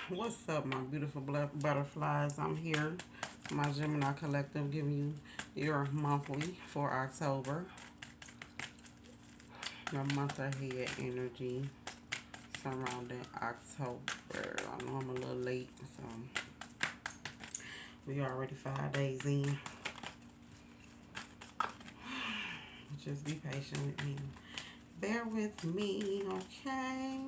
What's up, my beautiful butterflies? I'm here, my Gemini Collective, giving you your monthly for October, your month ahead energy surrounding October. I know I'm a little late, so we already 5 days in. Just be patient with me. Bear with me, okay?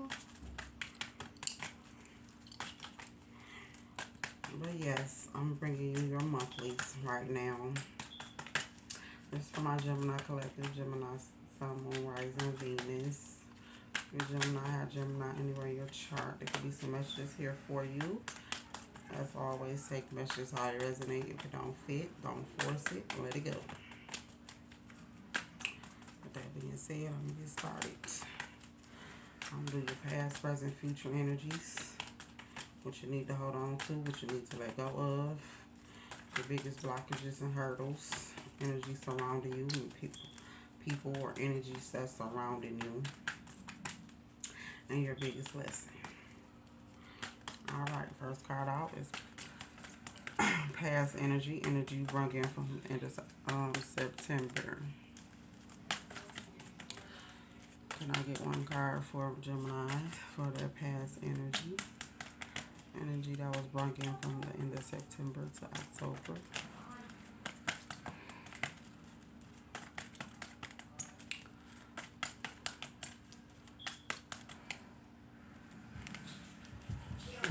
But yes, I'm bringing you your monthlies right now. This is for my Gemini Collective, Gemini Sun, Moon, Rising, Venus. Your Gemini, have Gemini anywhere in your chart. There could be some messages here for you. As always, take messages how they resonate. If it don't fit, don't force it. Let it go. With that being said, I'm going to get started. I'm going to do your past, present, future energies. What you need to hold on to, what you need to let go of. Your biggest blockages and hurdles. Energy surrounding you, and people or energies that's surrounding you. And your biggest lesson. Alright, first card out is past energy. Energy brought in from the end of September. Can I get one card for Gemini for their past energy? Energy that was brought in from the end of September to October.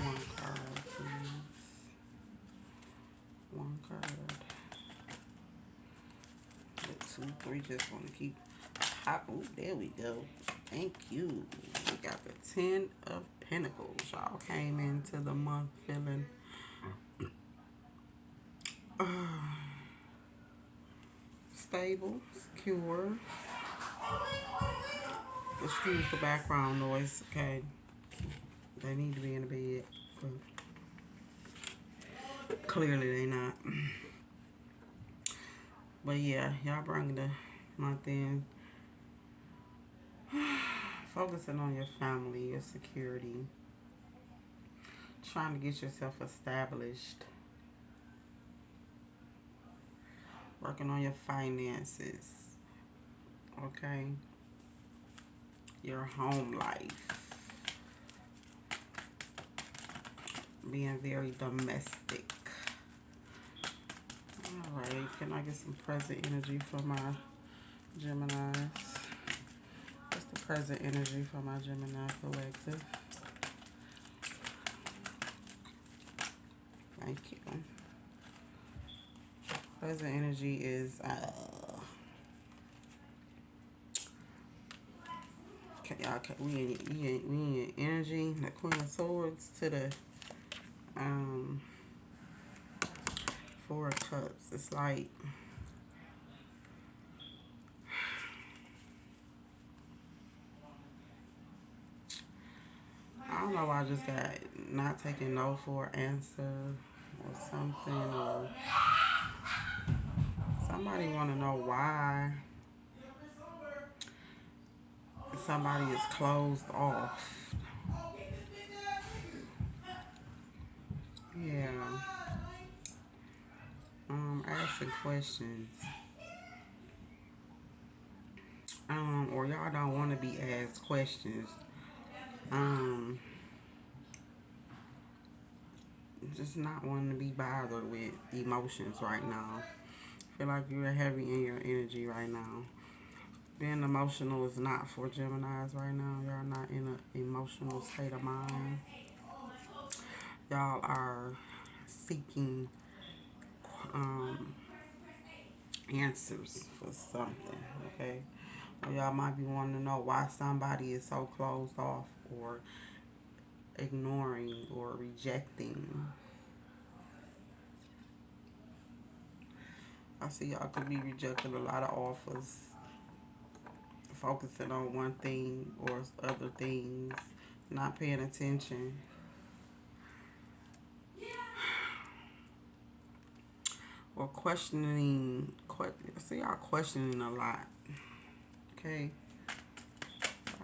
One card, please. One card. Two, three, just want to keep hot. Oh, there we go. Thank you. We got the 10 of Pentacles. Y'all came into the month feeling stable, secure. Excuse the background noise, okay? They need to be in the bed, but clearly they not. But yeah, y'all bring the month in. Focusing on your family, your security. Trying to get yourself established. Working on your finances. Okay? Your home life. Being very domestic. Alright, can I get some present energy for my Geminis? What's the present energy for my Gemini Collective? Thank you. Present energy is okay, we in energy. The Queen of Swords to the Four of Cups. It's like I don't know why I just got not taking no for an answer or something, or somebody want to know why somebody is closed off. Yeah. Asking questions. Or y'all don't want to be asked questions. Just not wanting to be bothered with emotions right now. I feel like you're heavy in your energy right now. Being emotional is not for Geminis right now. Y'all not in an emotional state of mind. Y'all are seeking answers for something, okay? Or y'all might be wanting to know why somebody is so closed off or ignoring or rejecting. I see y'all could be rejecting a lot of offers, focusing on one thing or other things, not paying attention. Or questioning, I see y'all questioning a lot, okay?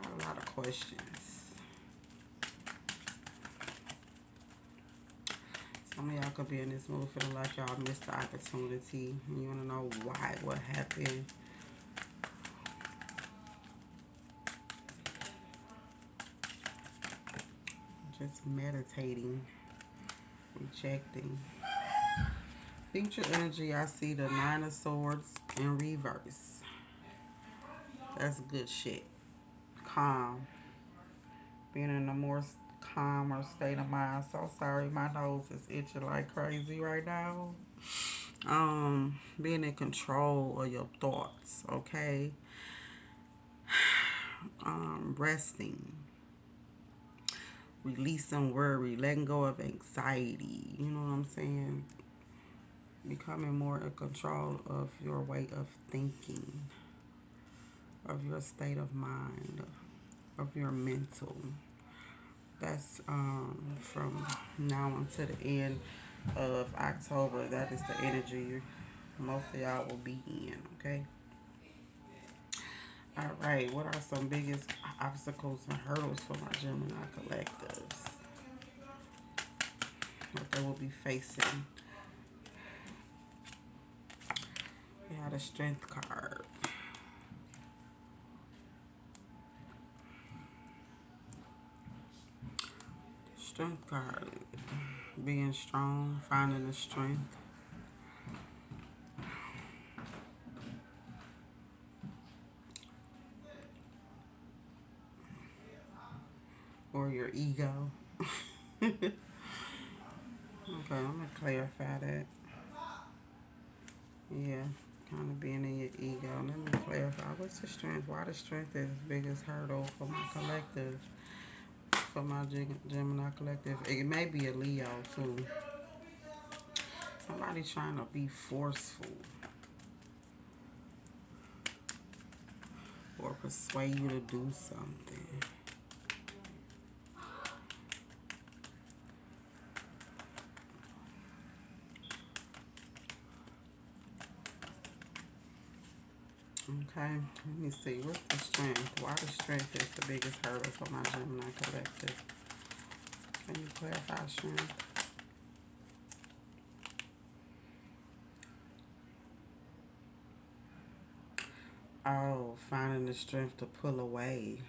A lot of questions. Some of y'all could be in this mood feeling like y'all missed the opportunity. And you want to know why, what happened. Just meditating, rejecting. Future energy, I see the Nine of Swords in reverse. That's good shit. Calm. Being in a more calmer state of mind. So sorry, my nose is itching like crazy right now. Being in control of your thoughts, okay? Resting. Releasing worry, letting go of anxiety. You know what I'm saying? Becoming more in control of your way of thinking, of your state of mind, of your mental. That's from now until the end of October. That is the energy most of y'all will be in, okay? All right, what are some biggest obstacles and hurdles for my Gemini collectives? What they will be facing? We had a strength card. Strength card. Being strong, finding the strength. Or your ego. Okay, I'm going to clarify that. Yeah, kind of being in your ego. Let me clarify. What's the strength? Why the strength is the biggest hurdle for my collective? For my Gemini collective. It may be a Leo, too. Somebody trying to be forceful. Or persuade you to do something. Okay, let me see. What's the strength? Why the strength is the biggest hurdle for my Gemini collective? Can you clarify strength? Oh, finding the strength to pull away.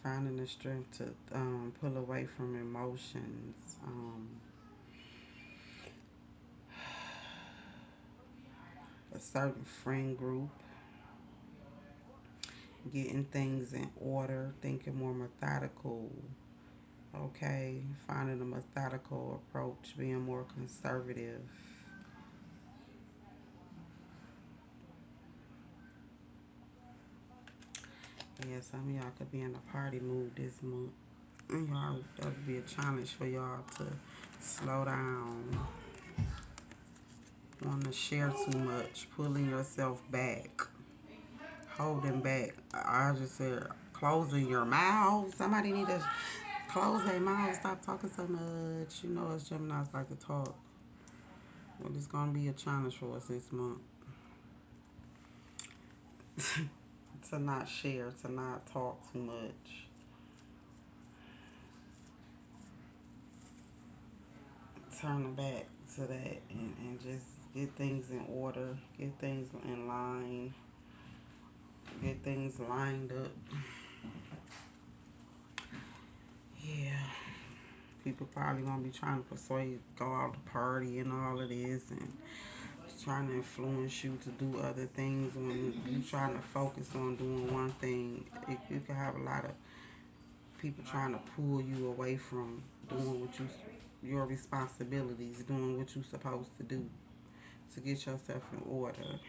Finding the strength to pull away from emotions. A certain friend group. Getting things in order. Thinking more methodical. Okay, finding a methodical approach. Being more conservative. Yeah, some of y'all could be in a party mood this month. Y'all, that would be a challenge for y'all to slow down. Want to share too much. Pulling yourself back. Holding back. I just said closing your mouth. Somebody need to close their mouth. Stop talking so much. You know us Geminis like to talk. But it's going to be a challenge for us this month. To not share. To not talk too much. Turn back to that and just get things in order, get things in line, get things lined up. Yeah. People probably gonna be trying to persuade you to go out to party and all of this and trying to influence you to do other things when you trying to focus on doing one thing. You can have a lot of people trying to pull you away from doing your responsibilities, doing what you're supposed to do to get yourself in order.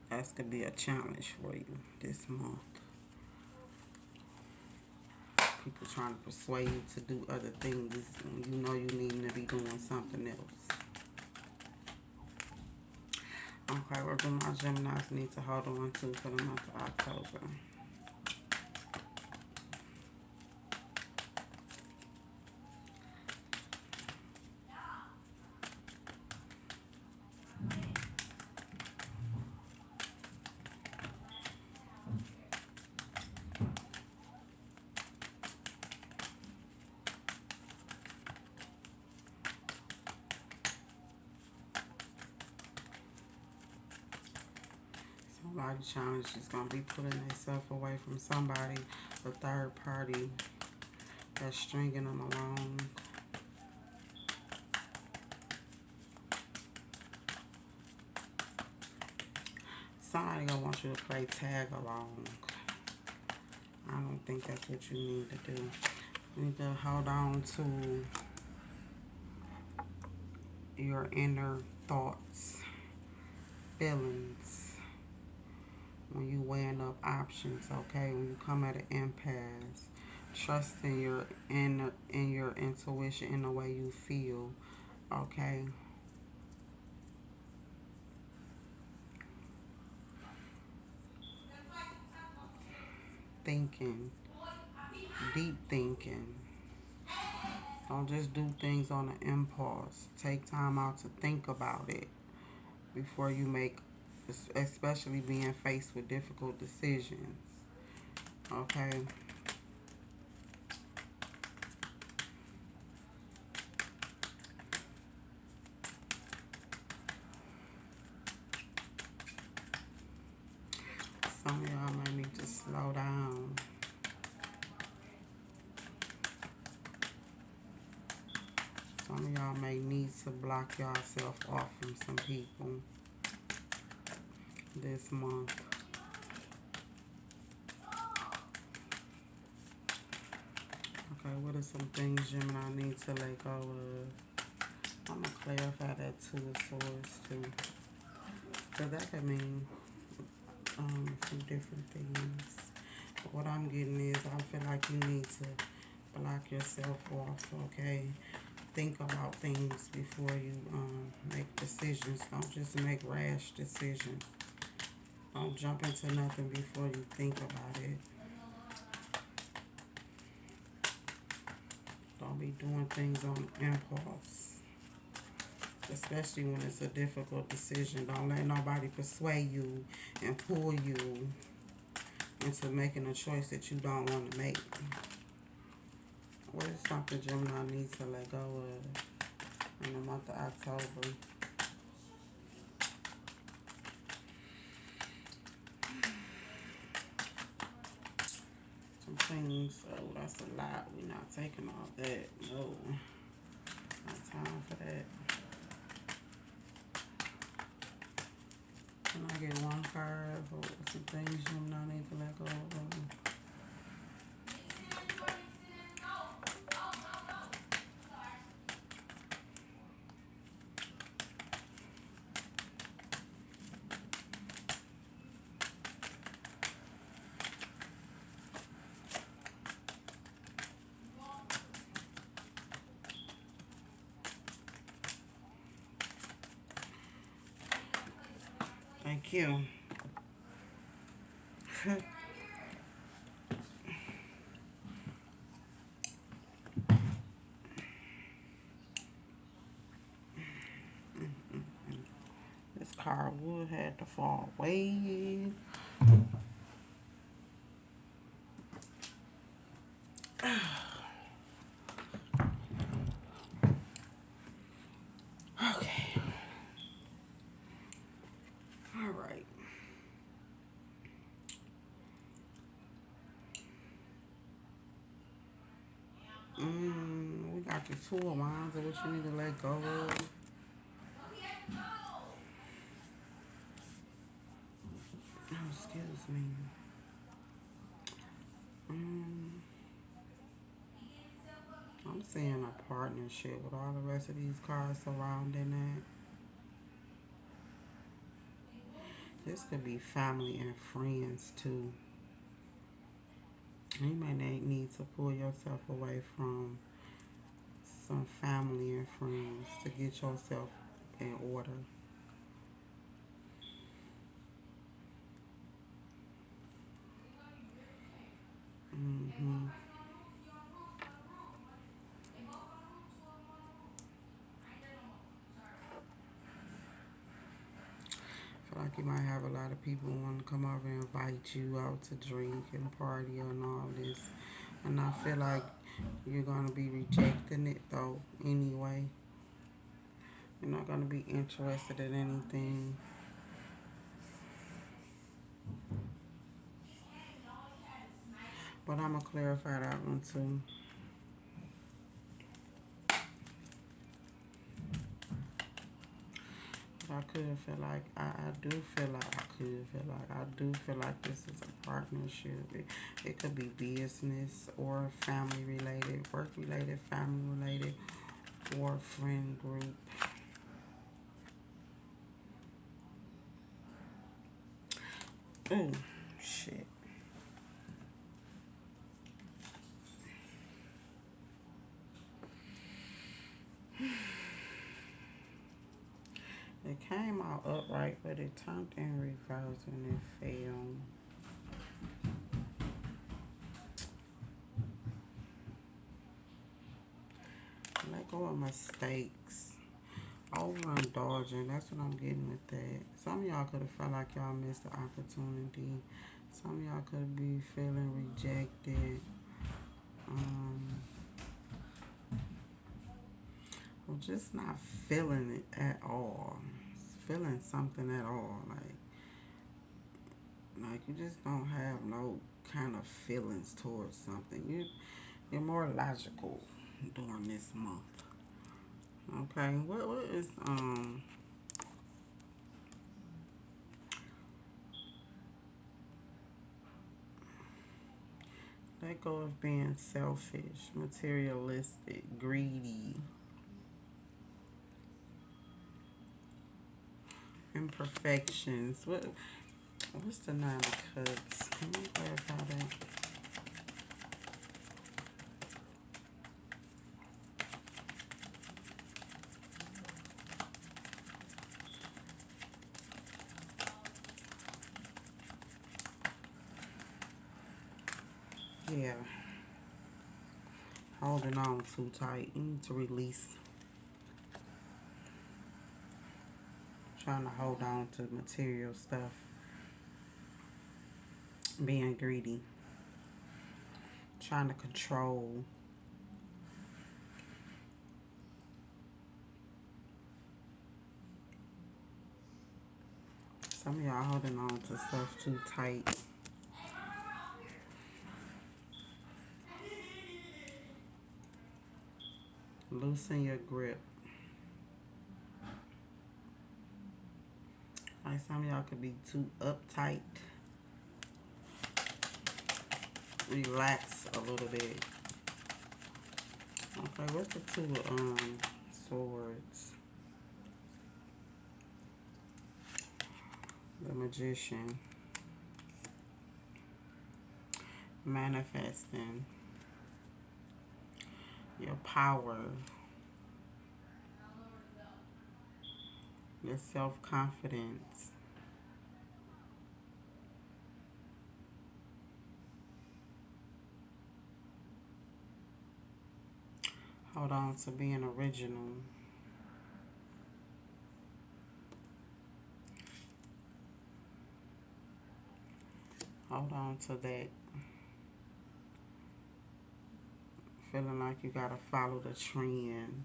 That's going to be a challenge for you this month. People trying to persuade you to do other things when you know you need to be doing something else. Okay, what do my Geminis need to hold on to for the month of October? Somebody challenge is going to be pulling themselves away from somebody, a third party that's stringing them along. Somebody gonna want you to play tag along. I don't think that's what you need to do. You need to hold on to your inner thoughts, feelings when you weighing up options, okay? When you come at an impasse, trust in your intuition, in the way you feel, okay? Thinking, deep thinking. Don't just do things on an impulse. Take time out to think about it before you make, especially being faced with difficult decisions. Okay? Some of y'all might need to slow down. Some of y'all may need to block yourself off from some people this month. Okay, what are some things Gemini needs to let go of? I'm going to clarify that Two of Swords too. Because that could mean some different things. But what I'm getting is I feel like you need to block yourself off, okay? Think about things before you make decisions. Don't just make rash decisions. Don't jump into nothing before you think about it. Don't be doing things on impulse, especially when it's a difficult decision. Don't let nobody persuade you and pull you into making a choice that you don't want to make. What is something Gemini needs to let go of in the month of October? Some things, oh, that's a lot. We're not taking all that. No, not time for that. Can I get one card for some things Gemini need to let go of? Thank you. This card would have to fall away. Okay. All right. We got the Two of Wands of what you need to let go of. Oh, excuse me. I'm seeing a partnership with all the rest of these cards surrounding that. This could be family and friends too. You may need to pull yourself away from some family and friends to get yourself in order. I feel like you might have a lot of people want to come over and invite you out to drink and party and all this. And I feel like you're going to be rejecting it though anyway. You're not going to be interested in anything. But I'm going to clarify that one too. I could feel like, I do feel like, I do feel like this is a partnership. It could be business or family related, work related, family related, or friend group. Oh, shit. It came out upright, but it turned in reverse and it fell. Let go of mistakes. Overindulging. That's what I'm getting with that. Some of y'all could have felt like y'all missed the opportunity. Some of y'all could be feeling rejected. Or just not feeling it at all. Feeling something at all. Like you just don't have no kind of feelings towards something. You're more logical during this month. Okay, what is let go of being selfish, materialistic, greedy, imperfections. What's the 9 of Cups? Can you clarify that? Yeah, holding on too tight. You need to release. Trying to hold on to material stuff. Being greedy. Trying to control. Some of y'all holding on to stuff too tight. Loosen your grip. Like some of y'all could be too uptight. Relax a little bit. Okay, what's the 2 of Swords? The Magician. Manifesting. Your power. Your self-confidence. Hold on to being original. Hold on to that. Feeling like you gotta follow the trend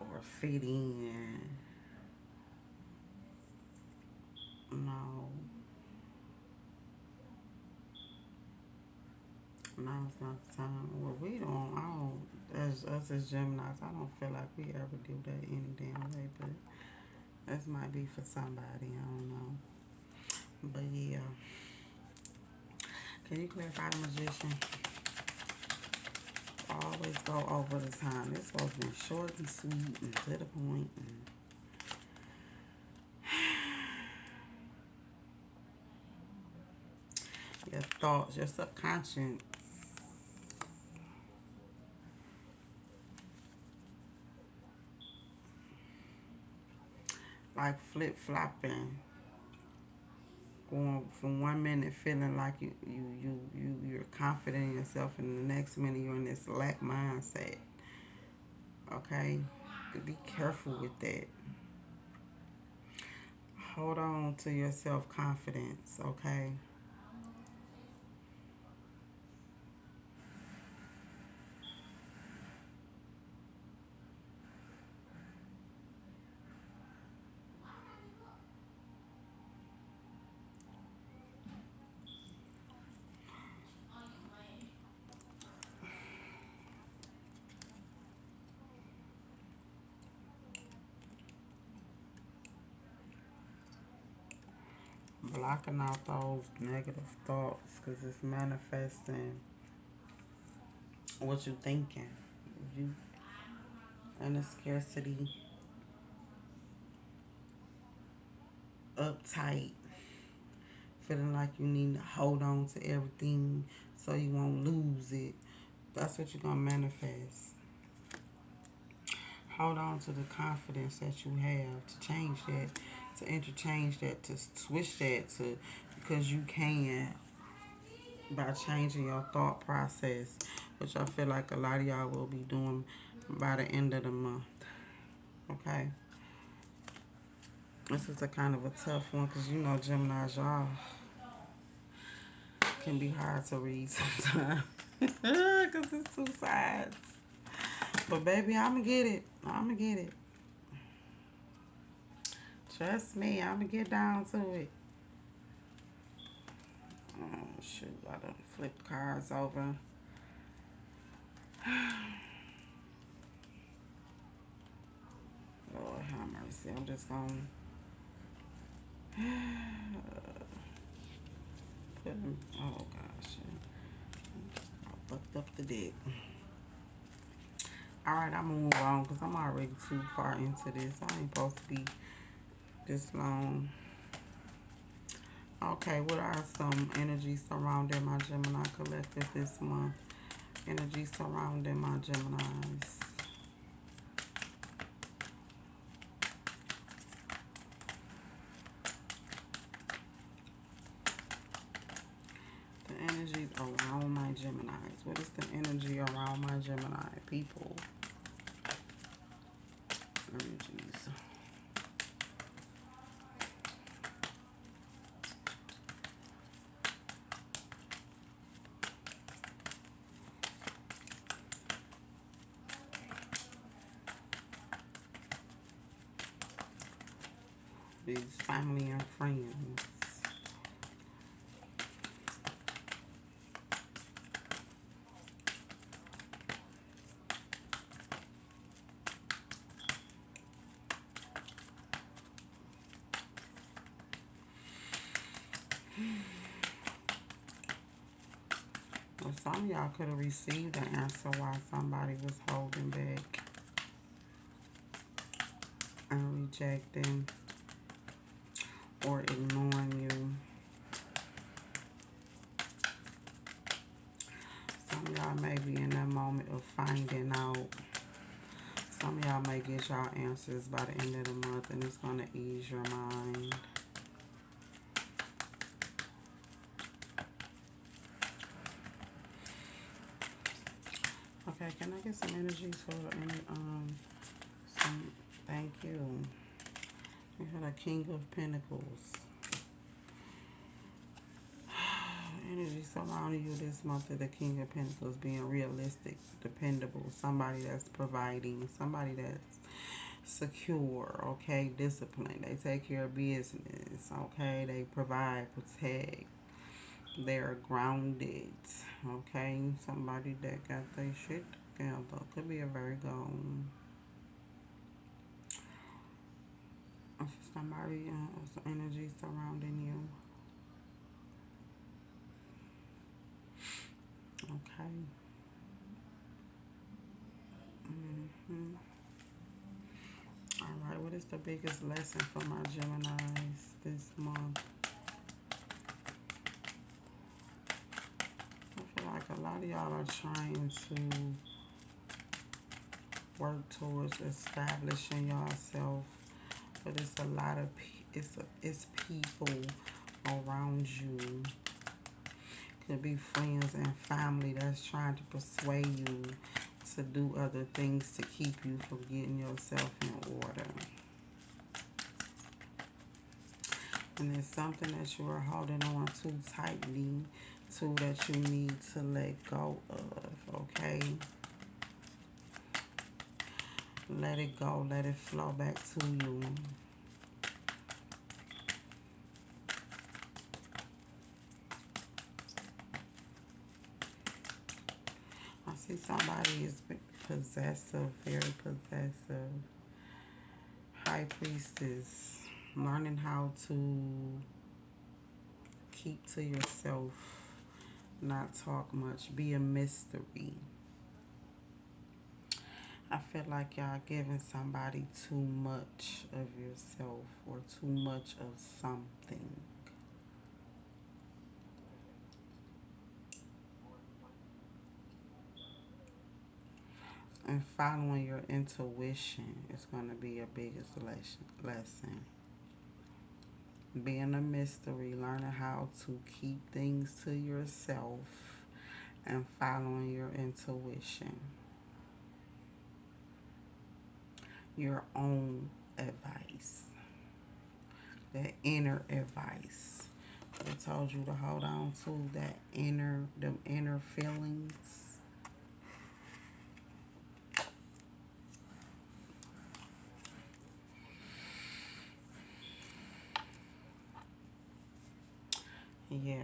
or fit in. No. Now's not the time. Well, as us as Geminis, I don't feel like we ever do that any damn way, but this might be for somebody, I don't know. But yeah. Can you clarify the Magician? Always go over the time. It's supposed to be short and sweet and to the point. Your thoughts, your subconscious. Like flip-flopping. Going from one minute feeling like you're confident in yourself, and the next minute you're in this lack mindset. Okay? Be careful with that. Hold on to your self-confidence, okay? blocking out those negative thoughts because it's manifesting what you thinking. If you in a scarcity, uptight, feeling like you need to hold on to everything so you won't lose it, that's what you're going to manifest. Hold on to the confidence that you have to change that, to interchange that, to switch that to, because you can, by changing your thought process, which I feel like a lot of y'all will be doing by the end of the month. Okay? This is a kind of a tough one because you know Gemini's, y'all can be hard to read sometimes because it's two sides. But baby, I'ma get it. I'ma get it. Trust me, I'ma get down to it. Oh shoot, I done flipped cards over. Lord have mercy. I'm just gonna put them. Oh gosh, I fucked up the deck. Alright, I'm gonna move on because I'm already too far into this. I ain't supposed to be this long. Okay, what are some energies surrounding my Gemini collective this month? Energy surrounding my Geminis. The energies around my Geminis. What is the energy around my Gemini people? Energies. These family and friends. Well, some of y'all could have received the answer why somebody was holding back and rejecting or ignoring you. Some of y'all may be in that moment of finding out. Some of y'all may get y'all answers by the end of the month, and it's going to ease your mind. Okay, can I get some energies for any, thank you. We had a King of Pentacles. Energy surrounding you this month of the King of Pentacles being realistic, dependable, somebody that's providing, somebody that's secure, okay, disciplined. They take care of business, okay, they provide, protect. They're grounded, okay, somebody that got their shit together. Could be a Virgo. Somebody, energy surrounding you. Okay. Alright, what is the biggest lesson for my Geminis this month? I feel like a lot of y'all are trying to work towards establishing yourself, but it's a lot of it's people around you. Could be friends and family that's trying to persuade you to do other things to keep you from getting yourself in order. And it's something that you are holding on too tightly to that you need to let go of, okay? Let it go. Let it flow back to you. I see somebody is possessive, very possessive. High Priestess, learning how to Keep to yourself. Not talk much. Be a mystery. I feel like y'all giving somebody too much of yourself or too much of something. And following your intuition is going to be your biggest lesson. Being a mystery, learning how to keep things to yourself, and following your intuition. Your own advice. That inner advice. I told you to hold on to them inner feelings. Yeah.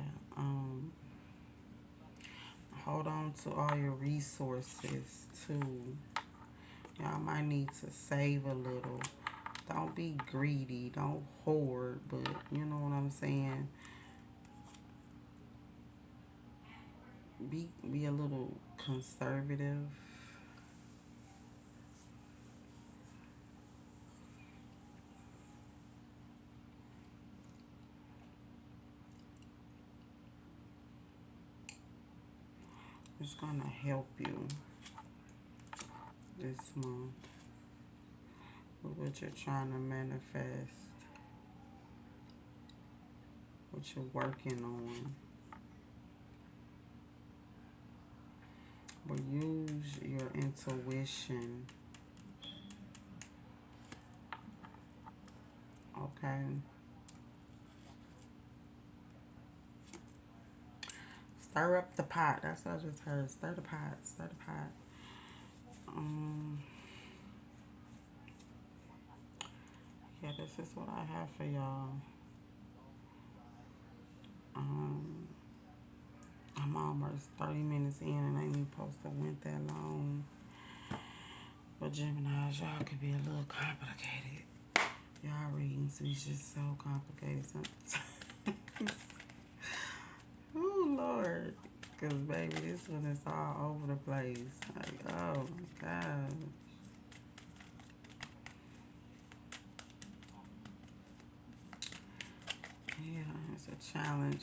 Hold on to all your resources too. Y'all might need to save a little. Don't be greedy. Don't hoard, but you know what I'm saying? Be a little conservative. It's gonna help you this month with what you're trying to manifest, what you're working on. But use your intuition, okay? Stir up the pot. That's what I just heard. Stir the pot. Stir the pot. Um, yeah, this is what I have for y'all. Um, I'm almost 30 minutes in and I ain't even supposed to went that long. But Geminis, y'all could be a little complicated. Y'all readings be just so complicated sometimes. Oh, Lord. Because, baby, this one is all over the place. Like, oh, my God. Yeah, it's a challenge.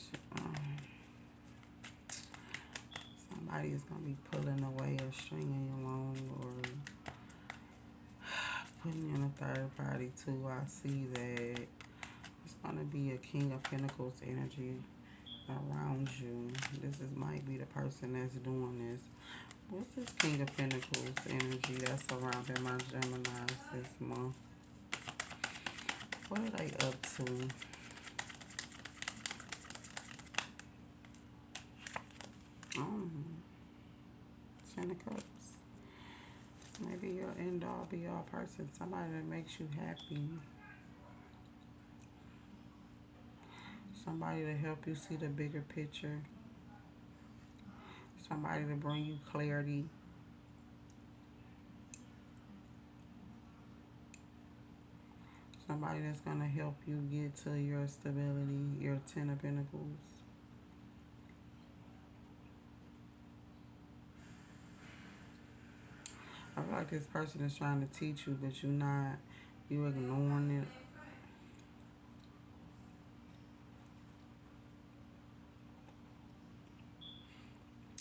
Somebody is going to be pulling away or stringing you along or putting you in a third party, too. I see that. It's going to be a King of Pentacles energy around you. Might be the person that's doing this. What's this King of Pentacles energy that's surrounding my Geminis this month? What are they up to? Oh, Ten of Cups. This may be your end all be all person. Somebody that makes you happy. Somebody to help you see the bigger picture. Somebody to bring you clarity. Somebody that's going to help you get to your stability, your Ten of Pentacles. I feel like this person is trying to teach you, but you ignoring it.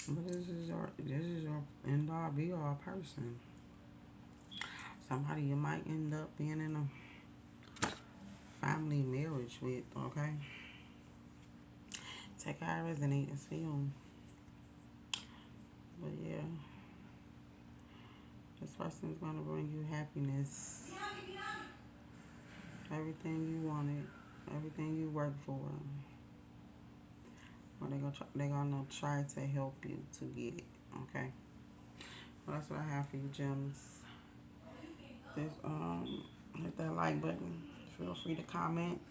But this is your end all be all person. Somebody you might end up being in a family marriage with, okay? Take how it resonates and feel. But yeah, this person is gonna bring you happiness. Everything you wanted, everything you worked for. Or they're gonna try to help you to get it, okay? Well, that's what I have for you, gems. This hit that like button. Feel free to comment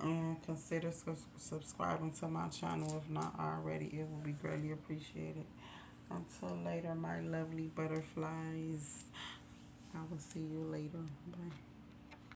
and consider subscribing to my channel if not already. It will be greatly appreciated. Until later, my lovely butterflies. I will see you later. Bye.